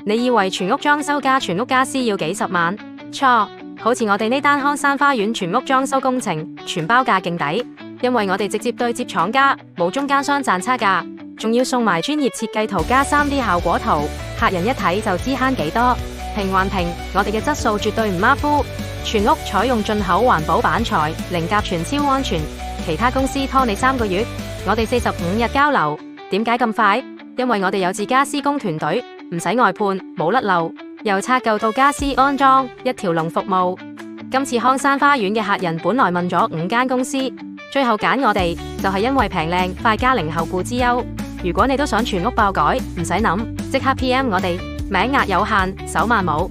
你以為全屋裝修加全屋家私要幾十萬？錯，好似我哋呢單康山花園全屋裝修工程，全包價勁抵，因為我哋直接對接廠家，冇中間商賺差價，仲要送埋專業設計圖加 3D 效果圖，客人一睇就知慳幾多。平還平，我哋嘅質素絕對唔馬虎，全屋採用進口環保板材，零甲醛超安全。其他公司拖你3個月，我哋45日交樓。點解咁快？因為我哋有自家施工團隊，唔使外判，冇甩漏，由拆舊到家私安裝，一條龍服務。今次康山花園嘅客人本來問咗5間公司，最後揀我哋，就係因為平靚快加零後顧之憂。如果你都想全屋爆改，唔使諗，即刻 PM 我哋。名額有限，手慢冇。